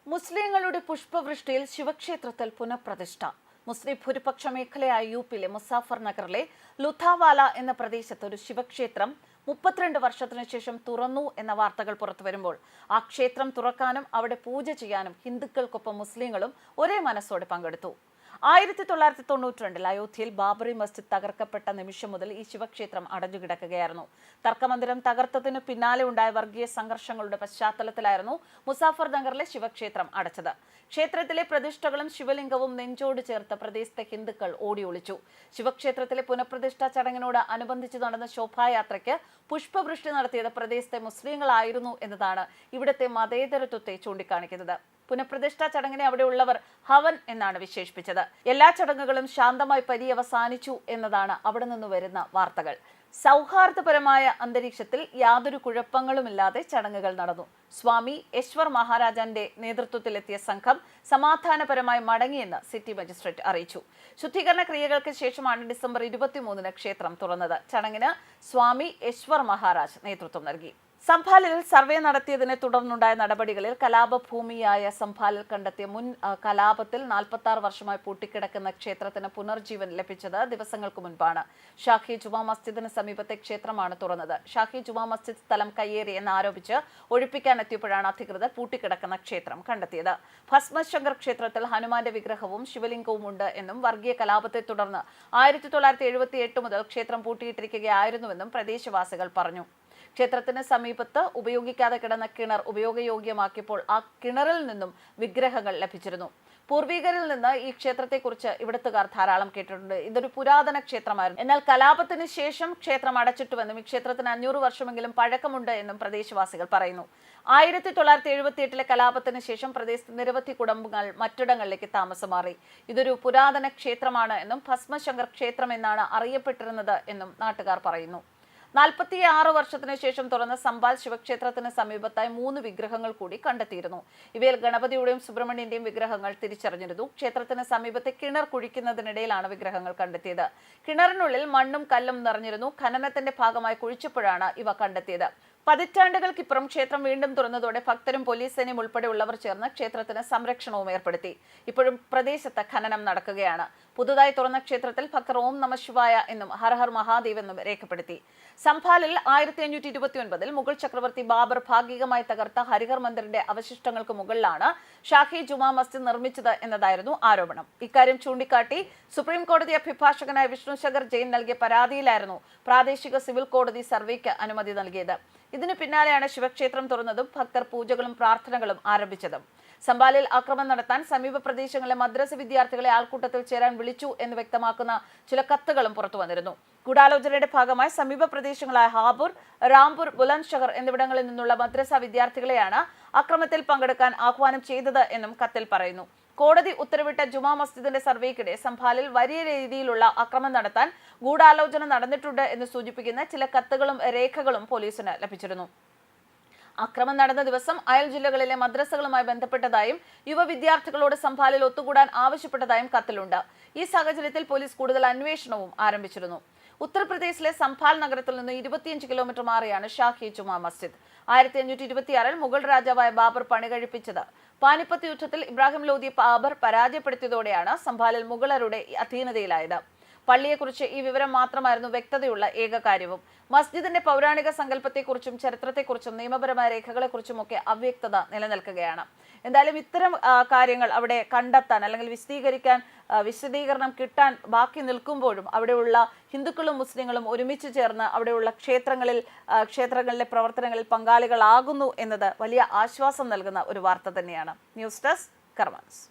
മുസ്ലിങ്ങളുടെ പുഷ്പവൃഷ്ടിയിൽ ശിവക്ഷേത്രത്തിൽ പുനഃപ്രതിഷ്ഠ. മുസ്ലിം ഭൂരിപക്ഷ മേഖലയായ യുപിയിലെ മുസാഫർ നഗറിലെ ലുഥാവാല എന്ന പ്രദേശത്ത് ഒരു ശിവക്ഷേത്രം 32 വർഷത്തിനു ശേഷം തുറന്നു എന്ന വാർത്തകൾ പുറത്തുവരുമ്പോൾ ആ ക്ഷേത്രം തുറക്കാനും അവിടെ പൂജ ചെയ്യാനും ഹിന്ദുക്കൾക്കൊപ്പം മുസ്ലിങ്ങളും ഒരേ മനസ്സോടെ പങ്കെടുത്തു. 1992 അയോധ്യയിൽ ബാബറി മസ്ജിദ് തകർക്കപ്പെട്ട നിമിഷം മുതൽ ഈ ശിവക്ഷേത്രം അടഞ്ഞുകിടക്കുകയായിരുന്നു. തർക്കമന്ദിരം തകർത്തതിനു പിന്നാലെ ഉണ്ടായ വർഗീയ സംഘർഷങ്ങളുടെ പശ്ചാത്തലത്തിലായിരുന്നു മുസാഫർ നഗറിലെ ശിവക്ഷേത്രം അടച്ചത്. ക്ഷേത്രത്തിലെ പ്രതിഷ്ഠകളും ശിവലിംഗവും നെഞ്ചോട് ചേർത്ത് പ്രദേശത്തെ ഹിന്ദുക്കൾ ഓടിയൊളിച്ചു. ശിവക്ഷേത്രത്തിലെ പുനഃപ്രതിഷ്ഠാ ചടങ്ങിനോട് അനുബന്ധിച്ച് നടന്ന ശോഭായാത്രയ്ക്ക് പുഷ്പവൃഷ്ടി നടത്തിയത് പ്രദേശത്തെ മുസ്ലിങ്ങളായിരുന്നു എന്നതാണ് ഇവിടുത്തെ മതേതരത്വത്തെ ചൂണ്ടിക്കാണിക്കുന്നത്. പുനഃപ്രതിഷ്ഠാ ചടങ്ങിനെ അവിടെയുള്ളവർ ഹവൻ എന്നാണ് വിശേഷിപ്പിച്ചത്. എല്ലാ ചടങ്ങുകളും ശാന്തമായി പര്യവസാനിച്ചു എന്നതാണ് അവിടെ നിന്ന് വരുന്ന വാർത്തകൾ. സൗഹാർദ്ദപരമായ അന്തരീക്ഷത്തിൽ യാതൊരു കുഴപ്പങ്ങളുമില്ലാതെ ചടങ്ങുകൾ നടന്നു. സ്വാമി യശ്വർ മഹാരാജന്റെ നേതൃത്വത്തിലെത്തിയ സംഘം സമാധാനപരമായി മടങ്ങിയെന്ന് സിറ്റി മജിസ്ട്രേറ്റ് അറിയിച്ചു. ശുദ്ധീകരണ ക്രിയകൾക്ക് ശേഷമാണ് ഡിസംബർ 23-ന് ക്ഷേത്രം തുറന്നത്. ചടങ്ങിന് സ്വാമി യശ്വർ മഹാരാജ് നേതൃത്വം നൽകി. സംഭാലിൽ സർവേ നടത്തിയതിനെ തുടർന്നുണ്ടായ നടപടികളിൽ കലാപഭൂമിയായ സംഭാലിൽ കണ്ടെത്തിയ മുൻ കലാപത്തിൽ 46 വർഷമായി പൂട്ടിക്കിടക്കുന്ന ക്ഷേത്രത്തിന് പുനർജീവൻ ലഭിച്ചത് ദിവസങ്ങൾക്ക് മുൻപാണ്. ഷാഹി ജുമാ മസ്ജിദിന് സമീപത്തെ ക്ഷേത്രമാണ് തുറന്നത്. ഷാഹി ജുമാ മസ്ജിദ് സ്ഥലം കയ്യേറി എന്നാരോപിച്ച് ഒഴിപ്പിക്കാനെത്തിയപ്പോഴാണ് അധികൃതർ പൂട്ടിക്കിടക്കുന്ന ക്ഷേത്രം കണ്ടെത്തിയത്. ഭസ്മശങ്കർ ക്ഷേത്രത്തിൽ ഹനുമാന്റെ വിഗ്രഹവും ശിവലിംഗവും ഉണ്ട് എന്നും വർഗീയ കലാപത്തെ തുടർന്ന് 1978 മുതൽ ക്ഷേത്രം പൂട്ടിയിട്ടിരിക്കുകയായിരുന്നുവെന്നും പ്രദേശവാസികൾ പറഞ്ഞു. ക്ഷേത്രത്തിന് സമീപത്ത് ഉപയോഗിക്കാതെ കിടന്ന കിണർ ഉപയോഗയോഗ്യമാക്കിയപ്പോൾ ആ കിണറിൽ നിന്നും വിഗ്രഹങ്ങൾ ലഭിച്ചിരുന്നു. പൂർവികരിൽ നിന്ന് ഈ ക്ഷേത്രത്തെക്കുറിച്ച് ഇവിടുത്തുകാർ ധാരാളം കേട്ടിട്ടുണ്ട്. ഇതൊരു പുരാതന ക്ഷേത്രമായിരുന്നു. എന്നാൽ കലാപത്തിന് ശേഷം ക്ഷേത്രം അടച്ചിട്ടുവെന്നും ഈ ക്ഷേത്രത്തിന് 500 വർഷമെങ്കിലും പഴക്കമുണ്ട് എന്നും പ്രദേശവാസികൾ പറയുന്നു. 1978-ലെ കലാപത്തിന് ശേഷം പ്രദേശത്ത് നിരവധി കുടുംബങ്ങൾ മറ്റിടങ്ങളിലേക്ക് താമസം മാറി. ഇതൊരു പുരാതന ക്ഷേത്രമാണ് എന്നും ഭസ്മശങ്കർ ക്ഷേത്രം എന്നാണ് അറിയപ്പെട്ടിരുന്നത് എന്നും നാട്ടുകാർ പറയുന്നു. 46 വർഷത്തിനു ശേഷം തുറന്ന സംഭാൽ ശിവക്ഷേത്രത്തിന് സമീപത്തായി 3 വിഗ്രഹങ്ങൾ കൂടി കണ്ടെത്തിയിരുന്നു. ഇവയിൽ ഗണപതിയുടെയും സുബ്രഹ്മണ്യന്റെയും വിഗ്രഹങ്ങൾ തിരിച്ചറിഞ്ഞിരുന്നു. ക്ഷേത്രത്തിന് സമീപത്തെ കിണർ കുഴിക്കുന്നതിനിടയിലാണ് വിഗ്രഹങ്ങൾ കണ്ടെത്തിയത്. കിണറിനുള്ളിൽ മണ്ണും കല്ലും നിറഞ്ഞിരുന്നു. ഖനനത്തിന്റെ ഭാഗമായി കുഴിച്ചപ്പോഴാണ് ഇവ കണ്ടെത്തിയത്. പതിറ്റാണ്ടുകൾക്കിപ്പുറം ക്ഷേത്രം വീണ്ടും തുറന്നതോടെ ഭക്തരും പോലീസ് സേനയും ഉൾപ്പെടെയുള്ളവർ ചേർന്ന് ക്ഷേത്രത്തിന് സംരക്ഷണവും ഏർപ്പെടുത്തി. ഇപ്പോഴും പ്രദേശത്ത് ഖനനം നടക്കുകയാണ്. പുതുതായി തുറന്ന ക്ഷേത്രത്തിൽ ഭക്തർ ഓം നമഃ ശിവായ എന്നും ഹർ ഹർ മഹാദേവ് എന്നും രേഖപ്പെടുത്തി. സംഭാലിൽ 1529 മുഗൾ ചക്രവർത്തി ബാബർ ഭാഗികമായി തകർത്ത ഹരിഹർ മന്ദിറിന്റെ അവശിഷ്ടങ്ങൾക്ക് മുകളിലാണ് ഷാഹി ജുമാ മസ്ജിദ് നിർമ്മിച്ചത് എന്നതായിരുന്നു ആരോപണം. ഇക്കാര്യം ചൂണ്ടിക്കാട്ടി സുപ്രീം കോടതി അഭിഭാഷകനായ വിഷ്ണു ശങ്കർ ജെയിൻ നൽകിയ പരാതിയിലായിരുന്നു പ്രാദേശിക സിവിൽ കോടതി സർവേക്ക് അനുമതി നൽകിയത്. ഇതിനു പിന്നാലെയാണ് ശിവക്ഷേത്രം തുറന്നതും ഭക്തർ പൂജകളും പ്രാർത്ഥനകളും ആരംഭിച്ചതും. സംഭാലിൽ ആക്രമണം നടത്താൻ സമീപ പ്രദേശങ്ങളിലെ മദ്രസ വിദ്യാർത്ഥികളെ ആൾക്കൂട്ടത്തിൽ ചേരാൻ വിളിച്ചു എന്ന് വ്യക്തമാക്കുന്ന ചില കത്തുകളും പുറത്തു വന്നിരുന്നു. ഗൂഢാലോചനയുടെ ഭാഗമായി സമീപ പ്രദേശങ്ങളായ ഹാപൂർ, റാംപൂർ, ബുലന്ദ് എന്നിവിടങ്ങളിൽ നിന്നുള്ള മദ്രസ വിദ്യാർത്ഥികളെയാണ് അക്രമത്തിൽ പങ്കെടുക്കാൻ ആഹ്വാനം ചെയ്തത് എന്നും കത്തിൽ പറയുന്നു. കോടതി ഉത്തരവിട്ട ജുമാ മസ്ജിദിന്റെ സർവേക്കിടെ സംഭാലിൽ വലിയ രീതിയിലുള്ള ആക്രമണം നടത്താൻ ഗൂഢാലോചന നടന്നിട്ടുണ്ട് എന്ന് സൂചിപ്പിക്കുന്ന ചില കത്തുകളും രേഖകളും പോലീസിന് ലഭിച്ചിരുന്നു. അക്രമം നടന്ന ദിവസം അയൽ ജില്ലകളിലെ മദ്രസകളുമായി ബന്ധപ്പെട്ടതായും യുവ വിദ്യാർത്ഥികളോട് സംഭാലിൽ ഒത്തുകൂടാൻ ആവശ്യപ്പെട്ടതായും കത്തിലുണ്ട്. ഈ സാഹചര്യത്തിൽ പോലീസ് കൂടുതൽ അന്വേഷണവും ആരംഭിച്ചിരുന്നു. ഉത്തർപ്രദേശിലെ സംഭാൽ നഗരത്തിൽ നിന്ന് 25 കിലോമീറ്റർ മാറിയാണ് ഷാഹി ജുമാ മസ്ജിദ്. 1526-ൽ മുഗൾ രാജാവായ ബാബർ പണികഴിപ്പിച്ചത്. പാനിപ്പത്ത് യുദ്ധത്തിൽ ഇബ്രാഹിം ലോധി ബാബർ പരാജയപ്പെടുത്തിയതോടെയാണ് സംഭാലിൽ മുഗളരുടെ അധീനതയിലായത്. പള്ളിയെക്കുറിച്ച് ഈ വിവരം മാത്രമായിരുന്നു വ്യക്തതയുള്ള ഏക കാര്യവും. മസ്ജിദിന്റെ പൗരാണിക സങ്കല്പത്തെക്കുറിച്ചും ചരിത്രത്തെക്കുറിച്ചും നിയമപരമായ രേഖകളെക്കുറിച്ചുമൊക്കെ അവ്യക്തത നിലനിൽക്കുകയാണ്. എന്തായാലും ഇത്തരം കാര്യങ്ങൾ അവിടെ കണ്ടെത്താൻ അല്ലെങ്കിൽ വിശദീകരണം കിട്ടാൻ ബാക്കി നിൽക്കുമ്പോഴും അവിടെയുള്ള ഹിന്ദുക്കളും മുസ്ലിങ്ങളും ഒരുമിച്ച് ചേർന്ന് അവിടെയുള്ള ക്ഷേത്രങ്ങളിലെ പ്രവർത്തനങ്ങളിൽ പങ്കാളികളാകുന്നു എന്നത് വലിയ ആശ്വാസം നൽകുന്ന ഒരു വാർത്ത തന്നെയാണ്. News desk കർമാൻസ്.